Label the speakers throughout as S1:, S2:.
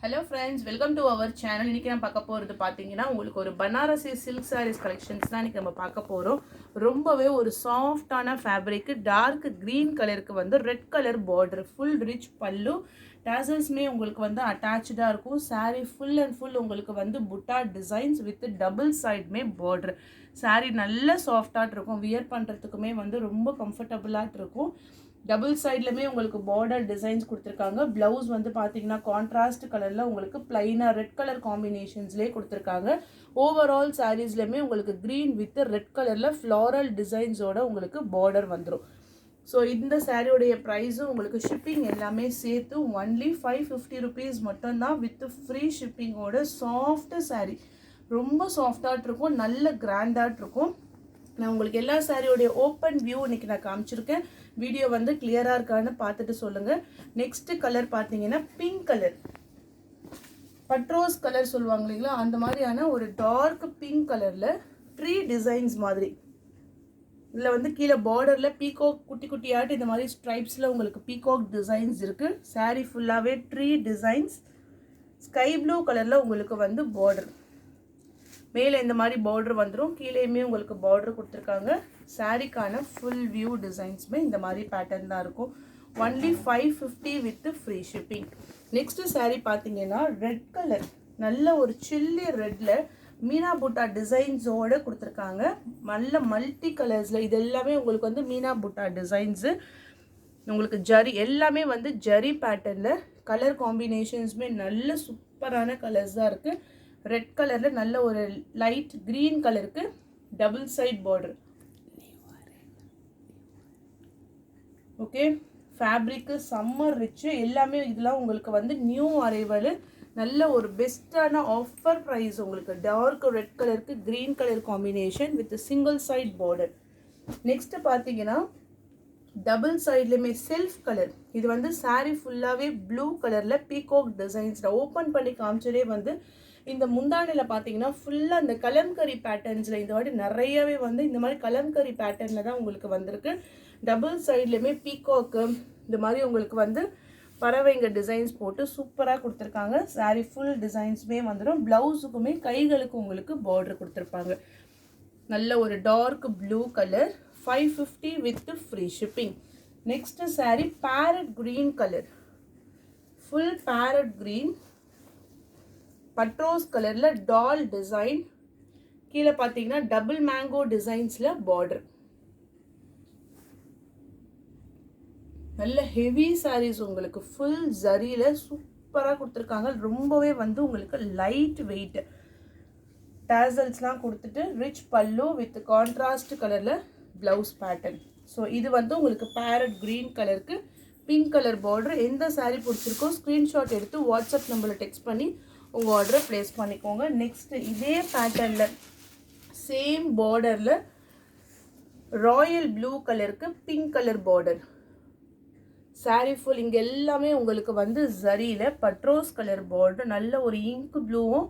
S1: Hello friends, welcome to our channel. இன்னைக்கு நம்ம பார்க்க போறது பாத்தீங்கன்னா உங்களுக்கு ஒரு பனாரசி silk sarees collections தான் இன்னைக்கு நம்ம பார்க்க போறோம். ரொம்பவே ஒரு சாஃப்ட்டான ஃபேப்ரிக் டார்க் green கலருக்கு வந்து red colour border full rich பல்லு tasselsமே உங்களுக்கு வந்து அட்டாச்டா இருக்கும். saree full and full உங்களுக்கு வந்து புட்டா டிசைன்ஸ் வித் டபுள் சைடுமே border. saree நல்ல சாஃப்ட்டா இருக்கும். வியர் பண்றதுக்குமே வந்து ரொம்ப கம்ஃபர்ட்டபிளா இருக்கும். டபுள் சைட்லமே உங்களுக்கு border டிசைன்ஸ் கொடுத்திருக்காங்க. ப்ளவுஸ் வந்து பாத்தீங்கன்னா கான்ட்ராஸ்ட் கலர்ல உங்களுக்கு ப்ளைனா ரெட் கலர் காம்பினேஷன்ஸ்லயே கொடுத்திருக்காங்க. ஓவரால் சாரீஸ்லமே உங்களுக்கு green வித் ரெட் கலர்ல ஃப்ளாரல் டிசைன்ஸோட உங்களுக்கு border வந்துரும். ஸோ இந்த சாரியோடைய ப்ரைஸும் உங்களுக்கு ஷிப்பிங் எல்லாமே சேர்த்து ஒன்லி 550 rupees மட்டும்தான் வித் ஃப்ரீ ஷிப்பிங்கோட சாஃப்ட் சாரீ. ரொம்ப சாஃப்டாக இருக்கும், நல்ல கிராண்டாக இருக்கும். நான் உங்களுக்கு எல்லா சாரியோடைய ஓப்பன் வியூ இன்னைக்கு நான் காமிச்சிருக்கேன். வீடியோ வந்து கிளியராக இருக்கான்னு பார்த்துட்டு சொல்லுங்கள். நெக்ஸ்ட் கலர் பார்த்தீங்கன்னா பிங்க் கலர், பட்ரோஸ் கலர் சொல்லுவாங்க இல்லைங்களா, அந்த மாதிரியான ஒரு டார்க் பிங்க் கலரில் ட்ரீ டிசைன்ஸ் மாதிரி. இதில் வந்து கீழே பார்டரில் பீகாக் குட்டி குட்டியாட்டு இந்த மாதிரி ஸ்ட்ரைப்ஸில் உங்களுக்கு பீகாக் டிசைன்ஸ் இருக்குது. சாரீ ஃபுல்லாகவே ட்ரீ டிசைன்ஸ். ஸ்கை ப்ளூ கலரில் உங்களுக்கு வந்து பார்டர், மேலே இந்த மாதிரி பார்டர் வந்துடும், கீழேயுமே உங்களுக்கு பார்டர் கொடுத்துருக்காங்க. சாரீக்கான ஃபுல் வியூ டிசைன்ஸுமே இந்த மாதிரி பேட்டர்ன் தான் இருக்கும். Only 550 with free shipping. Next sari பார்த்தீங்கன்னா ரெட் கலர், நல்ல ஒரு சில்லி ரெட்டில் மீனா புட்டா டிசைன்ஸோடு கொடுத்துருக்காங்க. நல்ல மல்டி கலர்ஸில் இது எல்லாமே உங்களுக்கு வந்து மீனா புட்டா டிசைன்ஸு. உங்களுக்கு ஜரி எல்லாமே வந்து ஜரி பேட்டர்னில் கலர் காம்பினேஷன்ஸுமே நல்ல சூப்பரான கலர்ஸ் தான் இருக்குது. ரெட் கலரில் நல்ல ஒரு லைட் க்ரீன் கலருக்கு டபுள் சைட் பார்டர். ஓகே, ஃபேப்ரிக்கு சம்மர் ரிச்சு எல்லாமே. இதெல்லாம் உங்களுக்கு வந்து நியூ அரைவல், நல்ல ஒரு பெஸ்ட்டான ஆஃபர் ப்ரைஸ். உங்களுக்கு டார்க் ரெட் கலருக்கு green colour combination with single side border. Next பார்த்தீங்கன்னா டபுள் சைட்லையுமே செல்ஃப் கலர். இது வந்து சாரீ ஃபுல்லாகவே ப்ளூ கலரில் பீகாக் டிசைன்ஸில் ஓப்பன் பண்ணி காமிச்சதே வந்து இந்த முந்தானில் பார்த்தீங்கன்னா ஃபுல்லாக இந்த கலம்கரி பேட்டர்ன்ஸில் இந்த வாட்டி நிறையவே வந்து இந்த மாதிரி கலம்கரி பேட்டர்னில் தான் உங்களுக்கு வந்திருக்கு. டபுள் சைட்லையுமே பீகாக்கு இந்த மாதிரி உங்களுக்கு வந்து பறவைங்க டிசைன்ஸ் போட்டு சூப்பராக கொடுத்துருக்காங்க. சாரீ ஃபுல் டிசைன்ஸுமே வந்துடும். ப்ளவுஸுக்குமே கைகளுக்கு உங்களுக்கு பார்டர் கொடுத்துருப்பாங்க. நல்ல ஒரு dark blue colour, 550 with free shipping. Next sari parrot green colour, full parrot green பட்ரோஸ் கலரில் டால் டிசைன். கீழே பார்த்தீங்கன்னா டபுள் மேங்கோ டிசைன்ஸில் பார்டர். நல்ல ஹெவி சாரீஸ் உங்களுக்கு ஃபுல் ஜரியில் சூப்பராக கொடுத்துருக்காங்க. ரொம்பவே வந்து உங்களுக்கு லைட் வெயிட். டேசல்ஸ்லாம் கொடுத்துட்டு ரிச் பல்லு வித் கான்ட்ராஸ்ட் கலரில் ப்ளவுஸ் பேட்டர்ன். ஸோ இது வந்து உங்களுக்கு பேரட் க்ரீன் கலருக்கு பிங்க் கலர் பார்டர். எந்த சாரீ பிடிச்சிருக்கோ ஸ்க்ரீன்ஷாட் எடுத்து வாட்ஸ்அப் நம்பரில் டெக்ஸ்ட் பண்ணி உங்கள் ஆர்டரை ப்ளேஸ் பண்ணிக்கோங்க. நெக்ஸ்ட்டு இதே பேட்டர்னில் சேம் பார்டரில் ராயல் ப்ளூ கலருக்கு pink colour border. Sari full இங்கே எல்லாமே உங்களுக்கு வந்து ஜரியில் பட்ரோஸ் கலர் பார்டர். நல்ல ஒரு இங்க் ப்ளூவும்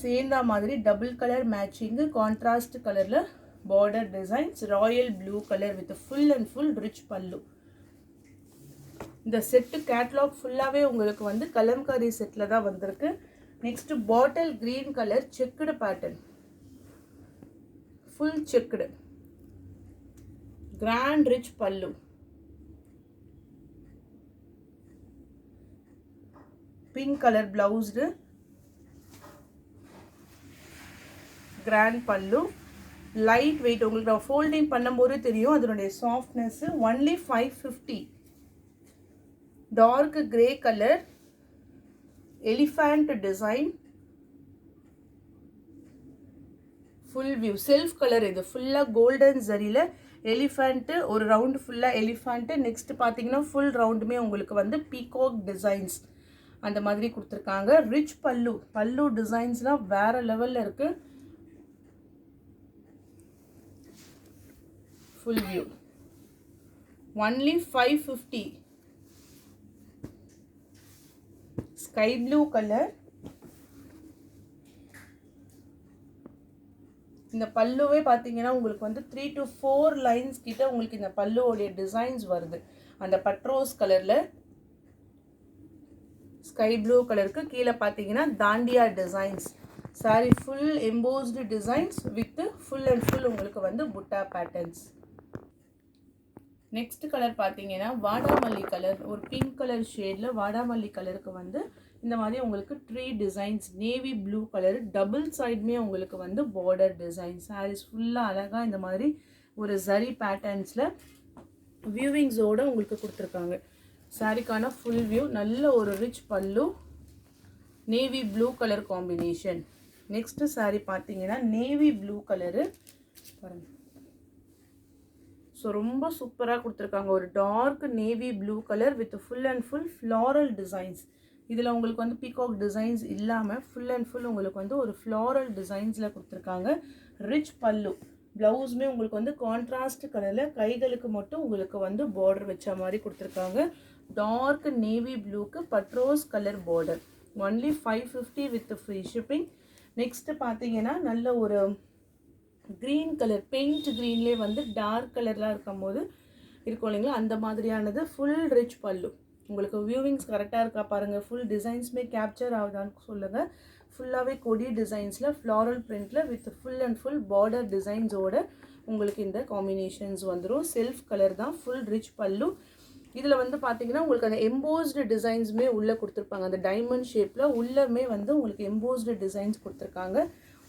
S1: சேர்ந்தா மாதிரி டபுள் கலர் மேட்சிங்கு கான்ட்ராஸ்ட் கலரில் border designs. Royal blue colour with full and full rich பல்லு. இந்த செட்டு கேட்லாக் ஃபுல்லாகவே உங்களுக்கு வந்து கலம்காரி செட்டில் தான் வந்திருக்கு. Next bottle green colour checked pattern, full checked grand rich pallu. Pink colour பிளவுஸ்டு கிராண்ட் பல்லு. Light weight. உங்களுக்கு நான் ஃபோல்டிங் பண்ணும்போது தெரியும் அதனுடைய softness. Only 550. Dark grey colour elephant design, full view self colour. இது ஃபுல்லாக கோல்டன் ஜரியில் எலிஃபண்ட்டு, ஒரு ரவுண்டு ஃபுல்லாக எலிஃபண்ட்டு. நெக்ஸ்ட் பார்த்தீங்கன்னா ஃபுல் ரவுண்டுமே உங்களுக்கு வந்து பீகாக் டிசைன்ஸ் அந்த மாதிரி கொடுத்துருக்காங்க. ரிச் பல்லு, பல்லு டிசைன்ஸ்லாம் வேறு லெவலில் இருக்குது. Full view only 550. Sky blue colour. இந்த பல்லுவே பார்த்தீங்கன்னா உங்களுக்கு வந்து 3 to 4 லைன்ஸ் கிட்ட உங்களுக்கு இந்த பல்லுவோடைய டிசைன்ஸ் வருது. அந்த பட்ரோஸ் கலரில் ஸ்கை ப்ளூ கலருக்கு கீழே பார்த்தீங்கன்னா dandiya designs. Sari full embossed designs with full and full உங்களுக்கு வந்து புட்டா பேட்டர்ன்ஸ். நெக்ஸ்ட் கலர் பார்த்தீங்கன்னா வாடாமல்லி கலர், ஒரு பிங்க் கலர் ஷேடில் வாடாமல்லி கலருக்கு வந்து இந்த மாதிரி உங்களுக்கு tree designs, navy blue colour double சைடுமே உங்களுக்கு வந்து பார்டர் டிசைன். சாரீஸ் ஃபுல்லாக அழகாக இந்த மாதிரி ஒரு ஜரி பேட்டர்ன்ஸில் வியூவிங்ஸோடு உங்களுக்கு கொடுத்துருக்காங்க. சாரிக்கான ஃபுல் வியூ, நல்ல ஒரு rich pallu, navy blue colour combination. Next sari பார்த்தீங்கன்னா நேவி ப்ளூ கலரு பாருங்கள். ஸோ ரொம்ப சூப்பராக கொடுத்துருக்காங்க. ஒரு dark navy blue colour with full and full floral designs. இதில் உங்களுக்கு வந்து பீகாக் டிசைன்ஸ் இல்லாமல் ஃபுல் அண்ட் ஃபுல் உங்களுக்கு வந்து ஒரு ஃப்ளாரல் டிசைன்ஸில் கொடுத்துருக்காங்க. ரிச் பல்லு, ப்ளவுஸுமே உங்களுக்கு வந்து கான்ட்ராஸ்ட் கலரில், கைகளுக்கு மட்டும் உங்களுக்கு வந்து பார்டர் வச்ச மாதிரி கொடுத்துருக்காங்க. டார்க் நேவி ப்ளூக்கு பட்ரோஸ் colour border. Only 550 with free shipping. Next பார்த்தீங்கன்னா நல்ல ஒரு க்ரீன் கலர், பெயிண்ட் க்ரீன்லேயே வந்து டார்க் கலர்லாம் இருக்கும் போது இருக்கும் இல்லைங்களா, அந்த மாதிரியானது ஃபுல் ரிச் பல்லு. உங்களுக்கு வியூவிங்ஸ் கரெக்டாக இருக்கா பாருங்கள். ஃபுல் டிசைன்ஸுமே கேப்சர் ஆகுதான்னு சொல்லுங்கள். ஃபுல்லாகவே கொடி டிசைன்ஸில் ஃப்ளாரல் பிரிண்டில் with full and full border டிசைன்ஸோடு உங்களுக்கு இந்த காம்பினேஷன்ஸ் வந்துடும். செல்ஃப் கலர் தான், ஃபுல் ரிச் பல்லு. இதில் வந்து பார்த்தீங்கன்னா உங்களுக்கு அந்த எம்போஸ்டு டிசைன்ஸுமே உள்ளே கொடுத்துருப்பாங்க. அந்த டைமண்ட் ஷேப்பில் உள்ளமே வந்து உங்களுக்கு எம்போஸ்டு டிசைன்ஸ் கொடுத்துருக்காங்க.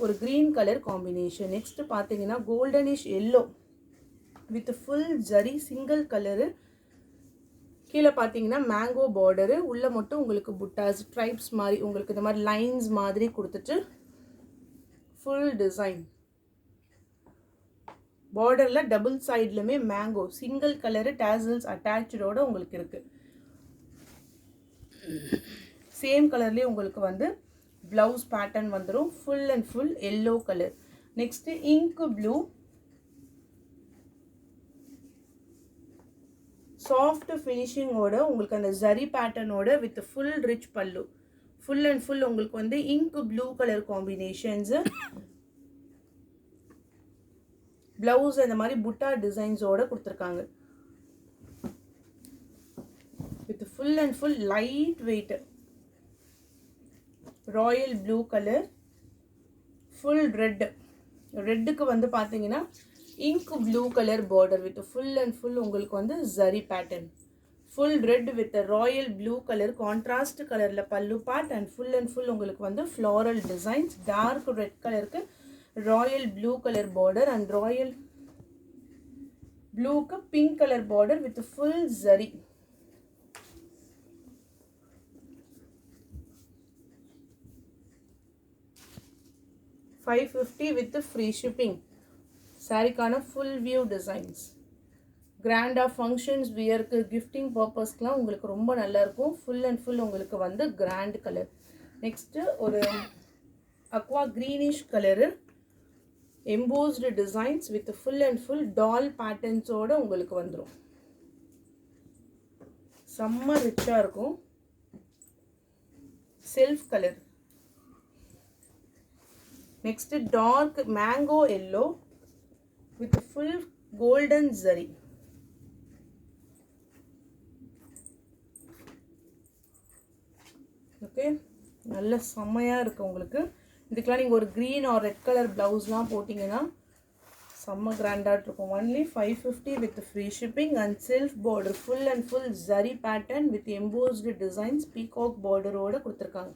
S1: ஒரு க்ரீன் கலர் காம்பினேஷன். நெக்ஸ்ட்டு பார்த்தீங்கன்னா goldenish yellow with full zari single colour. கீழே பார்த்தீங்கன்னா மேங்கோ பார்டரு, உள்ளே மட்டும் உங்களுக்கு புட்டாஸ் ட்ரைப்ஸ் மாதிரி உங்களுக்கு இந்த மாதிரி லைன்ஸ் மாதிரி கொடுத்துட்டு ஃபுல் டிசைன். பார்டரில் டபுள் சைட்லுமே மேங்கோ சிங்கிள் கலரு டேசல்ஸ் அட்டாச்சோட உங்களுக்கு இருக்குது. சேம் கலர்லேயே உங்களுக்கு வந்து ப்ளவுஸ் பேட்டர்ன் வந்துடும். Full and full yellow colour. Next ink blue, soft ஃபினிஷிங்கோட உங்களுக்கு அந்த ஜரி பேட்டர்னோட with full rich pallu. Full and full உங்களுக்கு வந்து ink blue colour combinations. Blouse இந்த மாதிரி புட்டா டிசைன்ஸோட கொடுத்துருக்காங்க. With full and full light weight royal blue colour, full ரெட்டுக்கு வந்து பார்த்தீங்கன்னா ink blue colour border with full and full உங்களுக்கு வந்து zari pattern. Full red with royal blue colour contrast கலரில் பல்லு பார்ட் அண்ட் ஃபுல் உங்களுக்கு வந்து ஃப்ளாரல் டிசைன்ஸ். டார்க் ரெட் கலருக்கு royal blue colour border and royal ப்ளூக்கு pink colour border with full zari. $550 with free shipping. சாரிக்கான full view designs. கிராண்டாக functions வியருக்கு gifting பர்பஸ்க்கெலாம் உங்களுக்கு ரொம்ப நல்லாயிருக்கும். ஃபுல் அண்ட் ஃபுல் உங்களுக்கு வந்து கிராண்ட் கலர். நெக்ஸ்ட்டு ஒரு aqua greenish colour embossed designs with full and full டால் பேட்டர்ன்ஸோடு உங்களுக்கு வந்துடும். செம்ம ரிச்சாக இருக்கும். Self colour. Next dark mango yellow with full golden zari. Okay, நல்ல செம்மையாக இருக்குது உங்களுக்கு. இதுக்கெலாம் நீங்கள் ஒரு க்ரீன் ஆர் ரெட் கலர் ப்ளவுஸ்லாம் போட்டிங்கன்னா செம்ம கிராண்டாக இருக்கும். Only 550 with free shipping and self border full and full zari pattern with embossed designs peacock பார்டரோடு கொடுத்துருக்காங்க.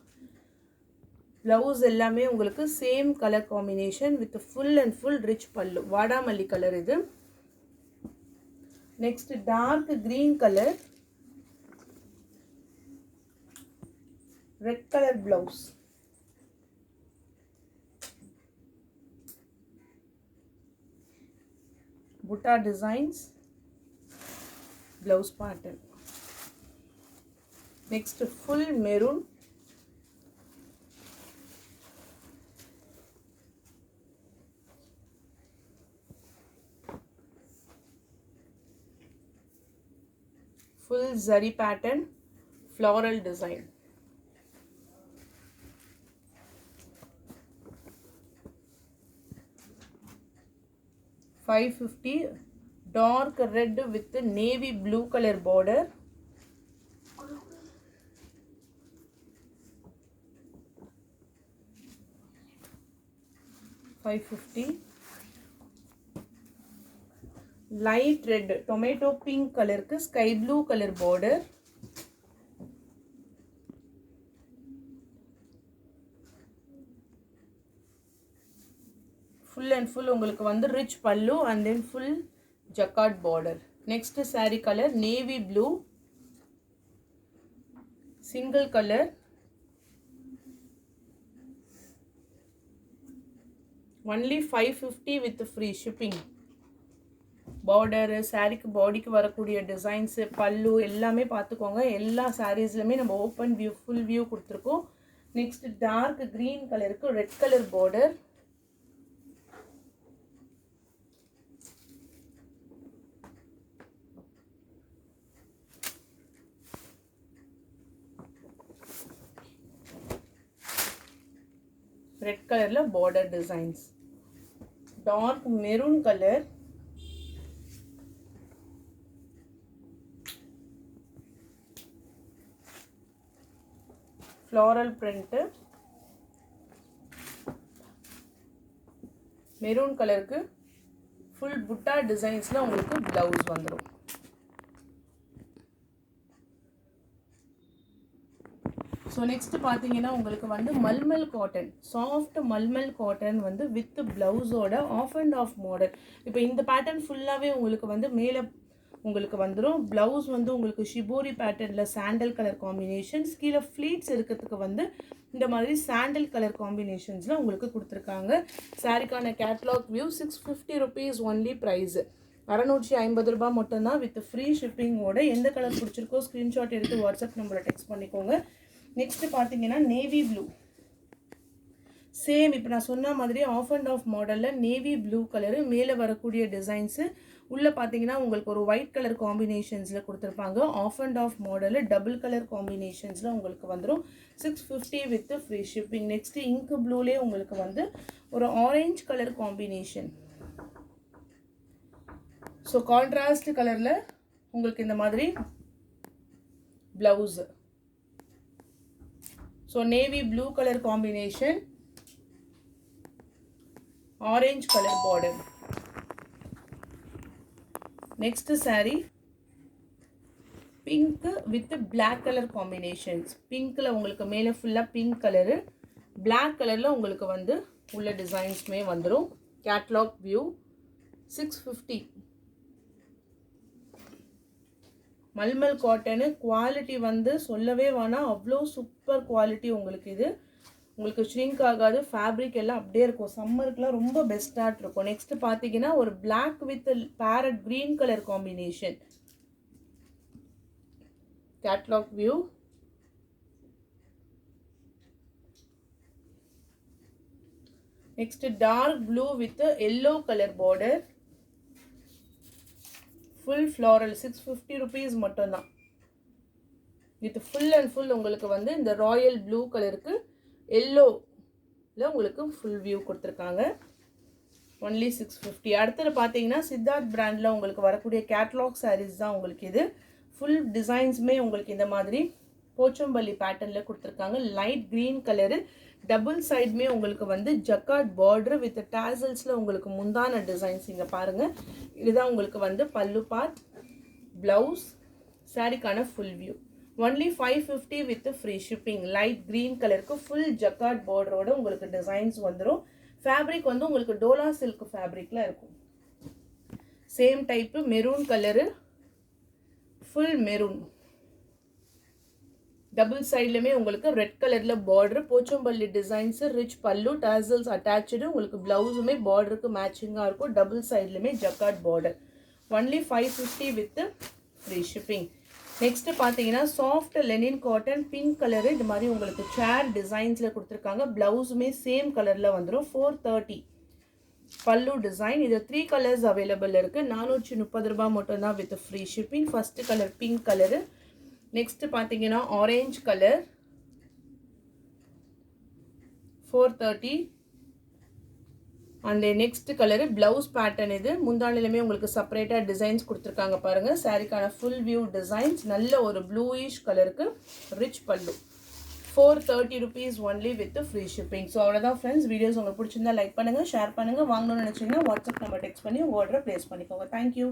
S1: ப்ளவுஸ் எல்லாமே உங்களுக்கு same colour combination with full and full rich pallu. வாடாமல்லி கலர் இது. Next dark green colour, red colour blouse. Butta designs, blouse pattern. Next full maroon, full zari pattern, floral design. $550, dark red with navy blue color border. 550. Light red tomato pink color ku sky blue color border. Full and full உங்களுக்கு வந்து rich pallu and then full jacquard border. Next saree color navy blue, single color, only 550 with free shipping. Border saree ku body ku வரக்கூடிய designs pallu எல்லாமே பாத்துக்கோங்க. எல்லா sareesலமே நம்ம open view full view கொடுத்திருக்கோம். Next dark green color க்கு red color border. Red color la border designs. Dark maroon color. Floral print. Maroon color ku full butta designs la உங்களுக்கு blouse வந்துரும். So next பாத்தீங்கன்னா உங்களுக்கு வந்து mulmul cotton soft mulmul cotton வந்து with blouse ஓட off and off model. இப்போ இந்த pattern ஃபுல்லாவே உங்களுக்கு வந்து மேல உங்களுக்கு வந்துரும். blouse வந்து உங்களுக்கு shibori patternல sandal color combinations, கீழ pleats இருக்கிறதுக்கு வந்து இந்த மாதிரி sandal color combinationsல உங்களுக்கு கொடுத்திருக்காங்க. சாரிக்கான catalog view 650 rupees only price. 650 ரூபாய் மட்டும் தான் with free shipping ஓட. எந்த கலர் பிடிச்சிருக்கோ ஸ்கிரீன்ஷாட் எடுத்து வாட்ஸ்அப் நம்பர்ல டெக்ஸ்ட் பண்ணிக்கோங்க. Next பாத்தீங்கன்னா navy blue. சேம் இப்போ நான் சொன்ன மாதிரி ஆஃப் அண்ட் ஆஃப் மாடல்ல நேவி ப்ளூ கலர் மேலே வரக்கூடிய டிசைன்ஸ் உள்ள பாத்தீங்கன்னா உங்களுக்கு ஒரு ஒயிட் கலர் காம்பினேஷன்ஸ்ல கொடுத்திருப்பாங்க. ஆஃப் அண்ட் ஆஃப் மாடல்ல டபுள் கலர் காம்பினேஷன்ஸ்ல உங்களுக்கு வந்துரும் 650 with free shipping. Next ink ப்ளூலே உங்களுக்கு வந்து ஒரு orange colour combination. So contrast கலர்ல உங்களுக்கு இந்த மாதிரி blouse. So navy blue color combination, orange color border. Next saree pink with black color combinations. Pink la உங்களுக்கு மேல ஃபுல்லா pink color, black color la உங்களுக்கு வந்து உள்ள designs மே வந்துரும். Catalog view 650. Mulmul cotton quality வந்து சொல்லவே வேணாம், அவ்வளோ சூப்பர் குவாலிட்டி உங்களுக்கு. இது உங்களுக்கு ஷ்ரிங்க் ஆகாது, ஃபேப்ரிக் எல்லாம் அப்படியே இருக்கும். சம்மருக்குலாம் ரொம்ப பெஸ்ட்டாக இருக்கும். நெக்ஸ்ட் பார்த்தீங்கன்னா ஒரு black with parrot green colour combination. Catalogue view. Next dark blue with yellow colour border. full floral 650 rupees மட்டும் தான். வித் ஃபுல் அண்ட் ஃபுல் உங்களுக்கு வந்து இந்த ராயல் ப்ளூ கலருக்கு எல்லோல உங்களுக்கு ஃபுல் வியூ கொடுத்துருக்காங்க. ஒன்லி 650. அடுத்தது பார்த்தீங்கன்னா சித்தார்த் பிராண்டில் உங்களுக்கு வரக்கூடிய கேட்லாக் சாரீஸ் தான் உங்களுக்கு இது. ஃபுல் டிசைன்ஸுமே உங்களுக்கு இந்த மாதிரி போச்சம்பள்ளி பேட்டர்னில் கொடுத்துருக்காங்க. லைட் க்ரீன் கலரு, டபுள் சைடுமே உங்களுக்கு வந்து ஜக்கார்ட் பார்டர் வித் டாசல்ஸில் உங்களுக்கு முந்தான டிசைன்ஸ் இங்கே பாருங்கள். இதுதான் உங்களுக்கு வந்து பல்லு பார்ட், ப்ளவுஸ், சாரிக்கான full view. Only 550 with free shipping. Light green கலருக்கு ஃபுல் ஜக்கார்ட் பார்டரோட உங்களுக்கு டிசைன்ஸ் வந்துடும். ஃபேப்ரிக் வந்து உங்களுக்கு டோலா சில்க் ஃபேப்ரிக்கில் இருக்கும். Same type maroon colour, full maroon. Double சைட்லமே உங்களுக்கு ரெட் கலர்ல border, Pochampally designs, rich pallu, tassels attach. உங்களுக்கு பிளவுஸுமே பார்டருக்கு மேட்சிங்காக இருக்கும். டபுள் சைட்லமே jacquard border. Only 550 with free shipping. Next பார்த்தீங்கன்னா soft linen cotton pink colour. இது மாதிரி உங்களுக்கு சேர் டிசைன்ஸில் கொடுத்துருக்காங்க. பிளவுஸுமே சேம் கலரில் வந்துடும். 430 பல்லு டிசைன். இது 3 கலர்ஸ் அவைலபிள் இருக்குது. 430 ரூபாய் மட்டும்தான் with free shipping. First colour pink colour. Next பார்த்தீங்கன்னா ஆரஞ்ச் கலர் 430. அந்த நெக்ஸ்ட் கலரு ப்ளவுஸ் பேட்டர்ன். இது முந்தானிலுமே உங்களுக்கு செப்பரேட்டாக டிசைன்ஸ் கொடுத்துருக்காங்க பாருங்கள். சாரிக்கான ஃபுல் வியூ டிசைன்ஸ். நல்ல ஒரு ப்ளூயிஷ் கலருக்கு ரிச் பல்லு. 430 rupees only with the free shipping. So அவ்வளோதான் ஃப்ரெண்ட்ஸ். வீடியோஸ் உங்களுக்கு பிடிச்சிருந்தா லைக் பண்ணுங்கள், ஷேர் பண்ணுங்கள். வாங்கணும்னு நினச்சிங்கன்னா வாட்ஸ்அப் நம்பர் டெக்ஸ்ட் பண்ணி ஆர்டரை ப்ளேஸ் பண்ணிக்கோங்க. தேங்க்யூ.